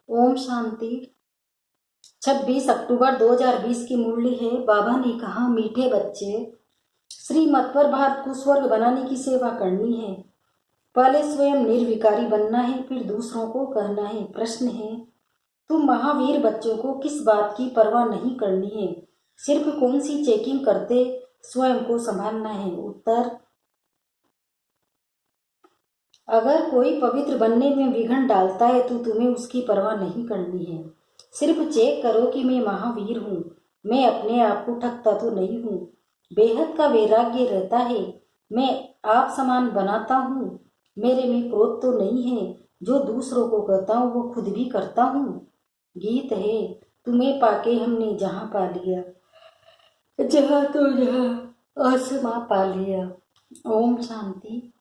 ओम शांति। 26 अक्टूबर 2020 की मुरली है। बाबा ने कहा, मीठे बच्चे, श्रीमत पर भारत को स्वर्ग बनाने की सेवा करनी है। पहले स्वयं निर्विकारी बनना है, फिर दूसरों को कहना है। प्रश्न है, तुम महावीर बच्चों को किस बात की परवाह नहीं करनी है? सिर्फ कौन सी चेकिंग करते स्वयं को संभालना है? उत्तर, अगर कोई पवित्र बनने में विघ्न डालता है तो तुम्हें उसकी परवाह नहीं करनी है। सिर्फ चेक करो कि मैं महावीर हूँ, मैं अपने आप को ठगता तो नहीं हूँ। बेहद का वैराग्य रहता है, मैं आप समान बनाता हूँ, मेरे में क्रोध तो नहीं है। जो दूसरों को कहता हूँ वो खुद भी करता हूँ। गीत है, तुम्हें पाके हमने जहाँ पा लिया, जहाँ तो जहाँ आसमां पा लिया। ओम शांति।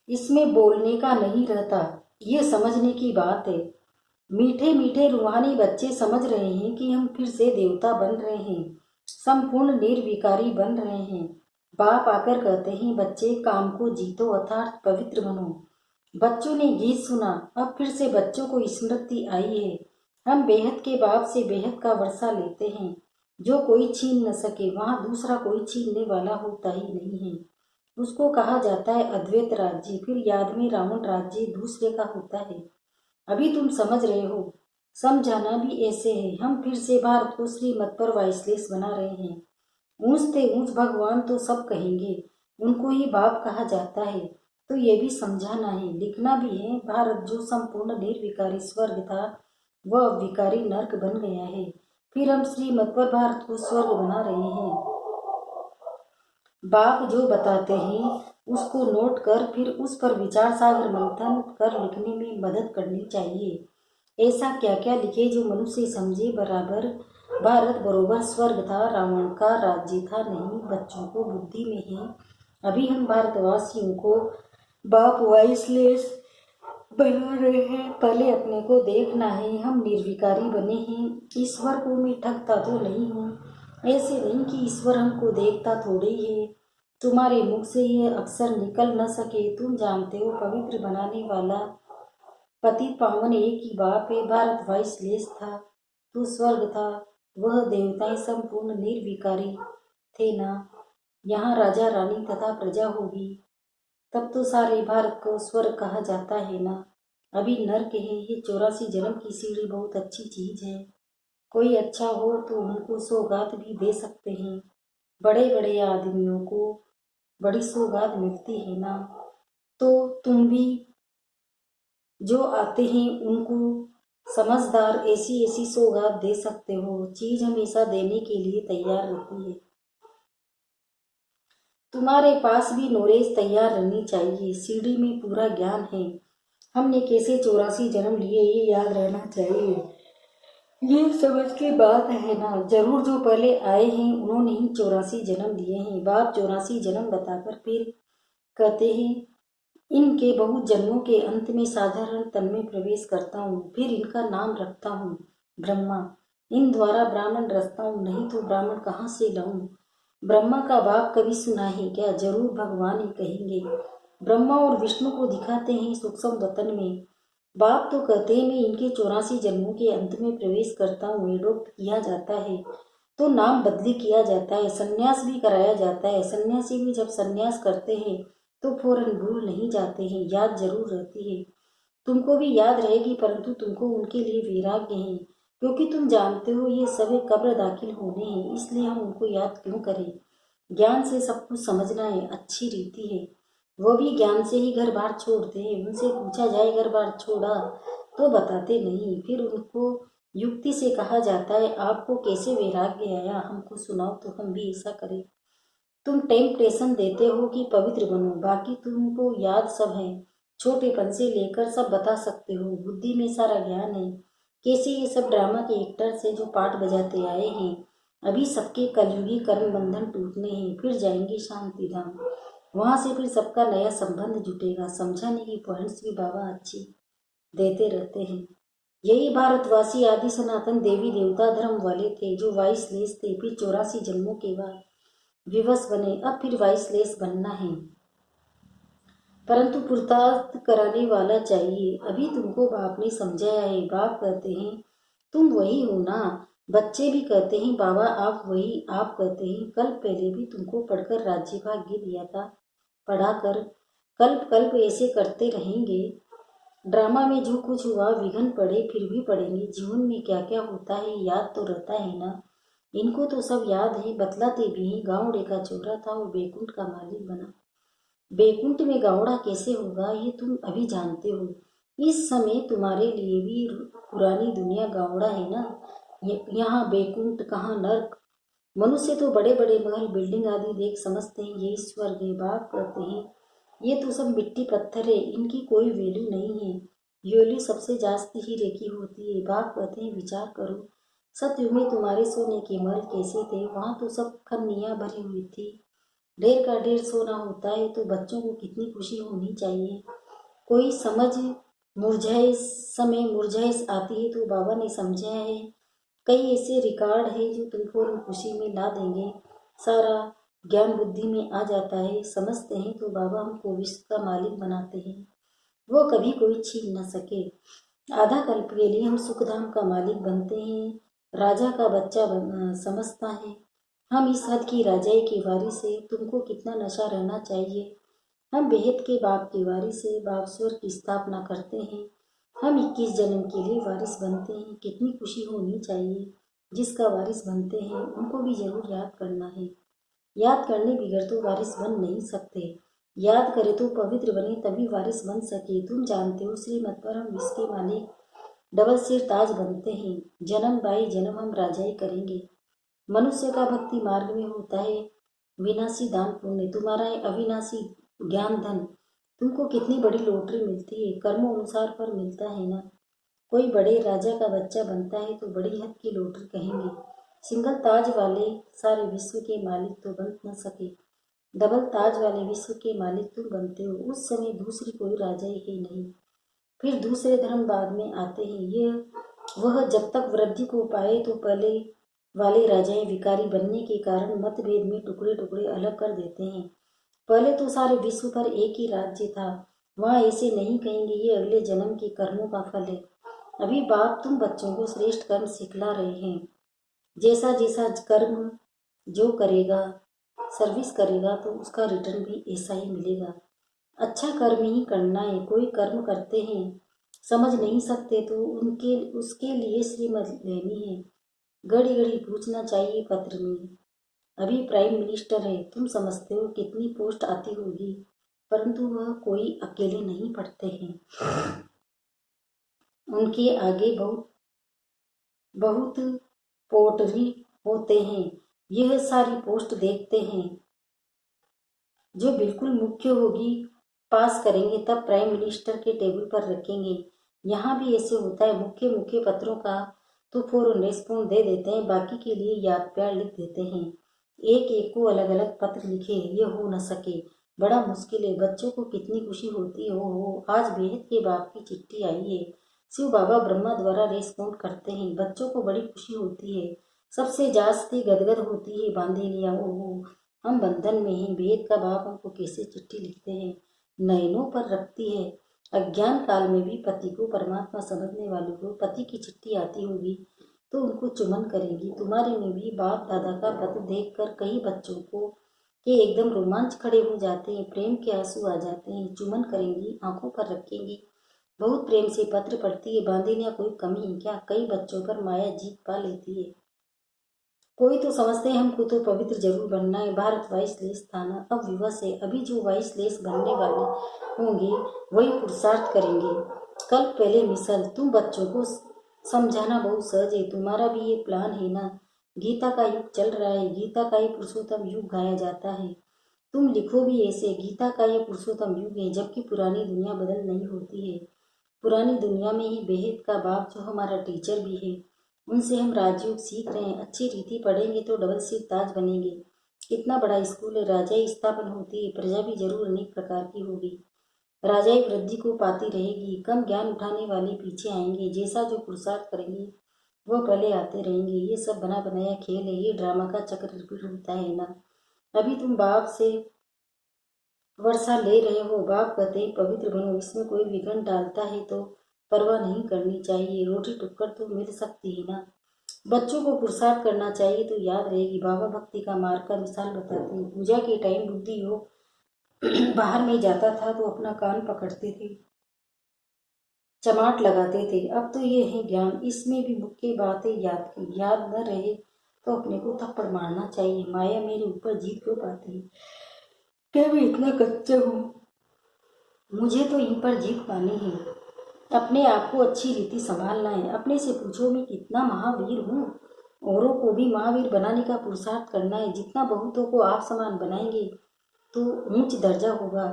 इसमें बोलने का नहीं रहता, ये समझने की बात है। मीठे मीठे रूहानी बच्चे समझ रहे हैं कि हम फिर से देवता बन रहे हैं, संपूर्ण निर्विकारी बन रहे हैं। बाप आकर कहते हैं, बच्चे काम को जीतो अर्थात पवित्र बनो। बच्चों ने गीत सुना, अब फिर से बच्चों को स्मृति आई है। हम बेहद के बाप से बेहद का वर्षा लेते हैं। जो कोई छीन न सके, वहाँ दूसरा कोई छीनने वाला होता ही नहीं है। उसको कहा जाता है अद्वैत राज्य। फिर याद में रावण राज्य दूसरे का होता है। अभी तुम समझ रहे हो, समझाना भी ऐसे है। हम फिर से भारत को श्रीमत पर वाइसलेस बना रहे हैं। ऊंच ते ऊंच भगवान तो सब कहेंगे, उनको ही बाप कहा जाता है। तो ये भी समझाना है, लिखना भी है। भारत जो संपूर्ण निर्विकारी स्वर्ग था, वह अब विकारी नर्क बन गया है। फिर हम श्रीमत पर भारत को स्वर्ग बना रहे हैं। बाप जो बताते हैं उसको नोट कर फिर उस पर विचार सागर मंथन कर लिखने में मदद करनी चाहिए। ऐसा क्या क्या लिखे जो मनुष्य समझे। बराबर भारत बरोबर स्वर्ग था, रावण का राज्य था नहीं। बच्चों को बुद्धि में है। अभी हम भारतवासियों को बाप वाइसलेस बना रहे हैं। पहले अपने को देखना है, हम निर्विकारी बने हैं। ईश्वर को मैं ठगता तो नहीं हूँ। ऐसे नहीं कि ईश्वर हमको देखता थोड़े ही है। तुम्हारे मुख से यह अक्सर निकल न सके। तुम जानते हो, पवित्र बनाने वाला पतित पावन एक ही बाप है। भारत वाइसलेस था तो स्वर्ग था, वह देवताएं संपूर्ण निर्विकारी थे ना। यहाँ राजा रानी तथा प्रजा होगी, तब तो सारे भारत को स्वर्ग कहा जाता है ना। अभी नर्क है। ये 84 जन्म की सीढ़ी बहुत अच्छी चीज है। कोई अच्छा हो तो उनको सौगात भी दे सकते हैं। बड़े बड़े आदमियों को बड़ी सौगात मिलती है ना। तो तुम भी जो आते हैं उनको समझदार ऐसी ऐसी सौगात दे सकते हो। चीज हमेशा देने के लिए तैयार रहती है। तुम्हारे पास भी नॉलेज तैयार रहनी चाहिए। सीढ़ी में पूरा ज्ञान है। हमने कैसे 84 जन्म लिए ये याद रहना चाहिए। ये समझ के बात है ना। जरूर जो पहले आए हैं उन्होंने ही 84 जन्म लिए हैं। बाप 84 जन्म बताकर फिर कहते हैं, इनके बहुत जन्मों के अंत में साधारण तन में प्रवेश करता हूँ। फिर इनका नाम रखता हूँ ब्रह्मा। इन द्वारा ब्राह्मण रचता हूँ, नहीं तो ब्राह्मण कहाँ से लाऊं। ब्रह्मा का बाप कभी सुना है क्या? जरूर भगवान ही कहेंगे। ब्रह्मा और विष्णु को दिखाते हैं सूक्ष्म वतन में। बाप तो कहते हैं, मैं इनके 84 जन्मों के अंत में प्रवेश करता हूँ। एडोप्ट किया जाता है तो नाम बदली किया जाता है, संन्यास भी कराया जाता है। सन्यासी भी जब संन्यास करते हैं तो फौरन भूल नहीं जाते हैं, याद जरूर रहती है। तुमको भी याद रहेगी, परंतु तुमको उनके लिए वैराग्य है, क्योंकि तुम जानते हो ये सभी कब्र दाखिल होने हैं। इसलिए हम उनको याद क्यों करें? ज्ञान से सब कुछ समझना है, अच्छी रीति है। वो भी ज्ञान से ही घर बार छोड़ते हैं। उनसे पूछा जाए घर बार छोड़ा तो बताते नहीं। फिर उनको युक्ति से कहा जाता है, आपको कैसे वैराग्य आया, हमको सुनाओ तो हम भी ऐसा करें। तुम टेम्पटेशन देते हो कि पवित्र बनो, बाकी तुमको याद सब है। छोटेपन से लेकर सब बता सकते हो, बुद्धि में सारा ज्ञान है। कैसे ये सब ड्रामा के एक्टर से जो पाठ बजाते आए हैं। अभी सबके कलयुगी कर्म बंधन टूटने हैं, फिर जाएंगे शांति धाम। वहां से फिर सबका नया संबंध जुटेगा। समझाने की पॉइंट्स भी बाबा अच्छी देते रहते हैं। यही भारतवासी आदि सनातन देवी देवता धर्म वाले थे, जो वाइसलेस थे। फिर 84 जन्मों के बाद विवश बने। अब फिर वाइसलेस बनना है। परंतु पुरुषार्थ कराने वाला चाहिए। अभी तुमको बाप ने समझाया है। बाप कहते हैं तुम वही हो ना। बच्चे भी कहते हैं बाबा आप वही। आप कहते हैं कल पहले भी तुमको पढ़कर राज्य भाग्य दिया था। पढ़ा कर कल्प कल्प ऐसे करते रहेंगे। ड्रामा में जो कुछ हुआ विघन पड़े फिर भी पड़ेंगे। जीवन में क्या क्या होता है याद तो रहता है ना। इनको तो सब याद है। बतलाते भी हैं गाँवड़े का चोरा था वो बैकुंठ का मालिक बना। बैकुंठ में गावड़ा कैसे होगा ये तुम अभी जानते हो। इस समय तुम्हारे लिए भी पुरानी दुनिया गावड़ा है ना। यहाँ बैकुंठ कहाँ नर्क। मनुष्य तो बड़े बड़े महल बिल्डिंग आदि देख समझते हैं ये स्वर्ग है। बाप कहते हैं ये तो सब मिट्टी पत्थर है इनकी कोई वैल्यू नहीं है। वैल्यू सबसे जास्ती हीरे की होती है। बाप कहते हैं विचार करो सतयुग में तुम्हारे सोने के महल कैसे थे। वहाँ तो सब खन्नियाँ भरी हुई थी। ढेर का ढेर सोना होता है तो बच्चों को कितनी खुशी होनी चाहिए। कोई समझ मुरझाए समय मुरझाइश आती है तो बाबा ने समझाया है कई ऐसे रिकॉर्ड है जो तुमको खुशी में ला देंगे। सारा ज्ञान बुद्धि में आ जाता है। समझते हैं तो बाबा हमको विश्व का मालिक बनाते हैं। वो कभी कोई छीन न सके। आधा कल्प के लिए हम सुखधाम का मालिक बनते हैं। राजा का बच्चा समझता है हम इस हद की राजाई की वारी से। तुमको कितना नशा रहना चाहिए। हम बेहद के बाप की वारी से बाप स्वर की स्थापना करते हैं। हम 21 जन्म के लिए वारिस बनते हैं। कितनी खुशी होनी चाहिए। जिसका वारिस बनते हैं उनको भी जरूर याद करना है। याद करने बिगड़ तो वारिस बन नहीं सकते। याद करे तो पवित्र बने तभी वारिस बन सके। तुम जानते हो श्रीमत पर हम विश्व के मालिक डबल सिर ताज बनते हैं। जन्म बाई जन्म हम राजाई करेंगे। मनुष्य का भक्ति मार्ग में होता है विनाशी दान पुण्य। तुम्हारा है अविनाशी ज्ञान धन। तुमको कितनी बड़ी लॉटरी मिलती है। कर्मों अनुसार पर मिलता है ना। कोई बड़े राजा का बच्चा बनता है तो बड़ी हद की लॉटरी कहेंगे। सिंगल ताज वाले सारे विश्व के मालिक तो बन न सके। डबल ताज वाले विश्व के मालिक तुम बनते हो। उस समय दूसरी कोई राजाई है नहीं। फिर दूसरे धर्म बाद में आते हैं। यह वह जब तक वृद्धि को पाए तो पहले वाले राजाएं विकारी बनने के कारण मतभेद में टुकड़े टुकड़े अलग कर देते हैं। पहले तो सारे विश्व पर एक ही राज्य था। वहाँ ऐसे नहीं कहेंगे ये अगले जन्म के कर्मों का फल है। अभी बाप तुम बच्चों को श्रेष्ठ कर्म सिखला रहे हैं। जैसा जैसा कर्म जो करेगा सर्विस करेगा तो उसका रिटर्न भी ऐसा ही मिलेगा। अच्छा कर्म ही करना है। कोई कर्म करते हैं समझ नहीं सकते तो उनके उसके लिए श्रीमत लेनी है। घड़ी घड़ी पूछना चाहिए पत्र में। अभी प्राइम मिनिस्टर है तुम समझते हो कितनी पोस्ट आती होगी। परंतु वह कोई अकेले नहीं पढ़ते हैं। उनके आगे बहुत बहुत पोटरी होते हैं। यह सारी पोस्ट देखते हैं। जो बिल्कुल मुख्य होगी पास करेंगे तब प्राइम मिनिस्टर के टेबल पर रखेंगे। यहाँ भी ऐसे होता है। मुख्य मुख्य पत्रों का तो फौरन रेस्पॉन्स दे देते हैं। बाकी के लिए याद प्यार लिख देते हैं। एक एक को अलग अलग पत्र लिखे ये हो न सके। बड़ा मुश्किल है। बच्चों को कितनी खुशी होती हो आज बेहद के बाप की चिट्ठी आई है। शिव बाबा ब्रह्मा द्वारा रेस्पॉन्ड करते हैं। बच्चों को बड़ी खुशी होती है। सबसे जास्ती गदगद होती है बांधे लिया ओहो हम बंधन में हैं। भेद का बाप हमको कैसे चिट्ठी लिखते हैं नयनों पर रखती है। अज्ञान काल में भी पति को परमात्मा समझने वालों को पति की चिट्ठी आती होगी तो उनको चुमन करेंगी। तुम्हारे में भी बाप दादा का पत्र देखकर कई बच्चों को के एकदम रोमांच खड़े हो जाते हैं। प्रेम के आंसू आ जाते हैं। चुमन करेंगी आंखों पर रखेंगी। बहुत प्रेम से पत्र पढ़ती है। बांधेलिया कोई कमी है क्या। कई बच्चों पर माया जीत पा लेती है। कोई तो समझते हैं हमको तो पवित्र जरूर बनना है। भारत वाइस लेस था ना अब विवश है। अभी जो वाइस लेस बनने वाले होंगे वही पुरुषार्थ करेंगे। कल पहले मिसल तुम बच्चों को समझाना बहुत सहज है। तुम्हारा भी ये प्लान है ना। गीता का युग चल रहा है। गीता का ही पुरुषोत्तम युग गाया जाता है। तुम लिखो भी ऐसे गीता का ये पुरुषोत्तम युग है। जबकि पुरानी दुनिया बदल नहीं होती है। पुरानी दुनिया में ही बेहद का बाप जो हमारा टीचर भी है उनसे हम राजयोग सीख रहे हैं। अच्छी रीति पढ़ेंगे तो डबल सीट ताज बनेंगे। कितना बड़ा स्कूल है। राजाई स्थापन होती है। प्रजा भी जरूर अनेक प्रकार की होगी। राजाई वृद्धि को पाती रहेगी। कम ज्ञान उठाने वाले पीछे आएंगे। जैसा जो पुरुषार्थ करेंगे वह पहले आते रहेंगे। ये सब बना बनाया खेल है। ये ड्रामा का चक्र रिपीट होता है ना। अभी तुम बाप से वर्षा ले रहे हो। बाप कहते हैं पवित्र बनो, इसमें कोई विघ्न डालता है तो परवाह नहीं करनी चाहिए। रोटी टुक्कर तो मिल सकती है ना। बच्चों को पुरुषार्थ करना चाहिए तो याद रहेगी। बाबा भक्ति का मार्ग का मिसाल बताते हैं। पूजा के टाइम बुद्धि योग बाहर में जाता था तो अपना कान पकड़ते थे, चमाट लगाते थे। अब तो ये है ज्ञान, इसमें भी मुख्य बातें याद की। याद न रहे तो अपने को थप्पड़ मारना चाहिए। माया मेरे ऊपर जीत क्यों पाती है? क्या मैं इतना कच्चा हूँ? मुझे तो इन पर जीत पानी है। अपने आप को अच्छी रीति संभालना है। अपने से पूछो मैं कितना महावीर हूँ। औरों को भी महावीर बनाने का पुरुषार्थ करना है। जितना बहुतों को आप समान बनाएंगे तो ऊंच दर्जा होगा।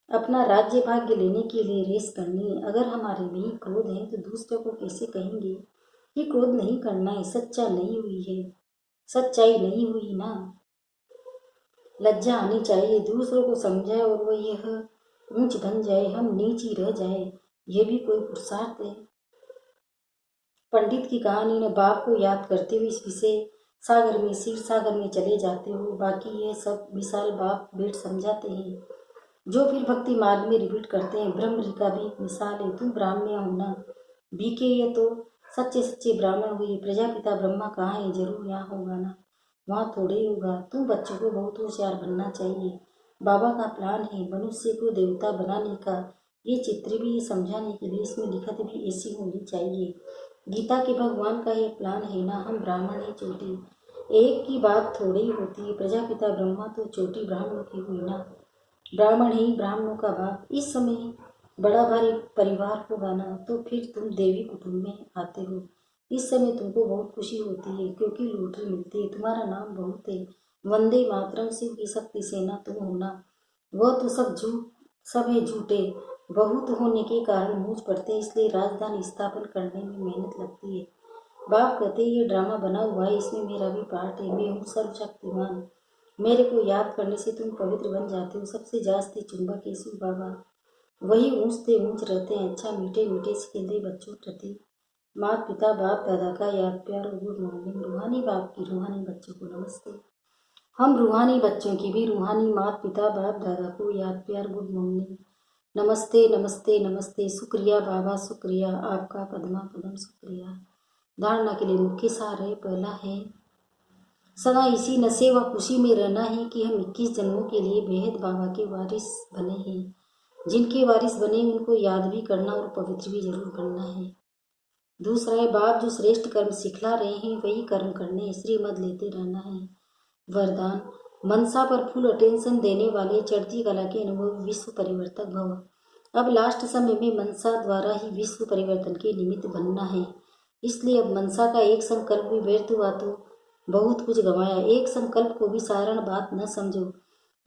अपना राज्य भाग्य लेने के लिए रेस करनी है। अगर हमारे में ही क्रोध है तो दूसरे को कैसे कहेंगे कि क्रोध नहीं करना है? सच्चा नहीं हुई है, सच्चाई नहीं हुई ना। लज्जा आनी चाहिए। दूसरों को समझाए और वो यह ऊंच बन जाए, हम नीच ही रह जाए, ये भी कोई पुरुषार्थ है? पंडित की कहानी ने बाप को याद करते हुए इस विषय सागर में क्षीर सागर में चले जाते हो। बाकी ये सब विशाल बाप बेट समझाते हैं जो फिर भक्ति मार्ग में रिपीट करते हैं। ब्रह्म का भी एक मिसाल है। तुम ब्राह्मण होना बीके ये तो सच्चे सच्चे ब्राह्मण हुए। प्रजापिता ब्रह्मा कहाँ है? जरूर यहाँ होगा ना, वहाँ थोड़े ही होगा। तुम बच्चों को बहुत होशियार बनना चाहिए। बाबा का प्लान है मनुष्य को देवता बनाने का। ये चित्र भी ये समझाने के लिए इसमें लिखत भी ऐसी होनी चाहिए। गीता के भगवान का ये प्लान है ना। हम ब्राह्मण है चोटी, एक की बात थोड़ी ही होती है। प्रजापिता ब्रह्मा तो चोटी ब्राह्मणों की हुई ना। ब्राह्मण ही ब्राह्मणों का बाप। इस समय बड़ा भारी परिवार होगा ना, तो फिर तुम देवी कुटुंब में आते हो। इस समय तुमको बहुत खुशी होती है क्योंकि लॉटरी मिलती है। तुम्हारा नाम बहुत है। वंदे मातरम शिव की शक्ति सेना तुम होना। वह तो सब है झूठे। बहुत होने के कारण मूझ पड़ते हैं, इसलिए राजधानी स्थापन करने में मेहनत लगती है। बाप कहते ये ड्रामा बना हुआ है, इसमें मेरा भी पार्ट है। मैं हूँ सर्वशक्तिमान। मेरे को याद करने से तुम पवित्र बन जाते हो। सबसे जास्ती चुंबक है शिव बाबा, वही ऊंचते ऊंच रहते हैं। अच्छा मीठे मीठे सिकेंदे बच्चों प्रति माता पिता बाप दादा का याद प्यार और गुड मॉर्निंग। रूहानी बाप की रूहानी बच्चों को नमस्ते। हम रूहानी बच्चों की भी रूहानी माता पिता बाप दादा को याद प्यार गुड मॉर्निंग। नमस्ते नमस्ते नमस्ते। शुक्रिया बाबा, शुक्रिया आपका पद्मा पदम, शुक्रिया। धारणा के लिए मुख्य सार है। पहला है सदा इसी नशे व खुशी में रहना है कि हम 21 जन्मों के लिए बेहद बाबा के वारिस बने हैं। जिनके वारिस बने उनको याद भी करना और पवित्र भी जरूर करना है। दूसरा है बाप जो श्रेष्ठ कर्म सिखला रहे हैं वही कर्म करने, श्रीमद लेते रहना है। वरदान मनसा पर फुल अटेंशन देने वाले चढ़ती कला के अनुभव विश्व परिवर्तक भव। अब लास्ट समय में मनसा द्वारा ही विश्व परिवर्तन के निमित्त बनना है। इसलिए अब मनसा का एक संकल्प भी व्यर्थ हुआ तो बहुत कुछ गंवाया। एक संकल्प को भी साधारण बात न समझो।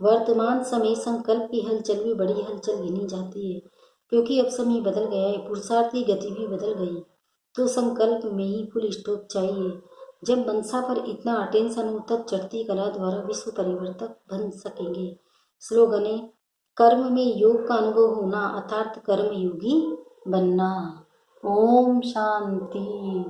वर्तमान समय संकल्प की हलचल भी बड़ी हलचल गिनी जाती है क्योंकि अब समय बदल गया है। पुरुषार्थ की गति भी बदल गई तो संकल्प में ही फुल स्टॉप चाहिए। जब मनसा पर इतना अटेंशन हो तब चढ़ती कला द्वारा विश्व परिवर्तक बन सकेंगे। स्लोगन है कर्म में योग का अनुभव होना अर्थात कर्म योगी बनना। ओम शांति।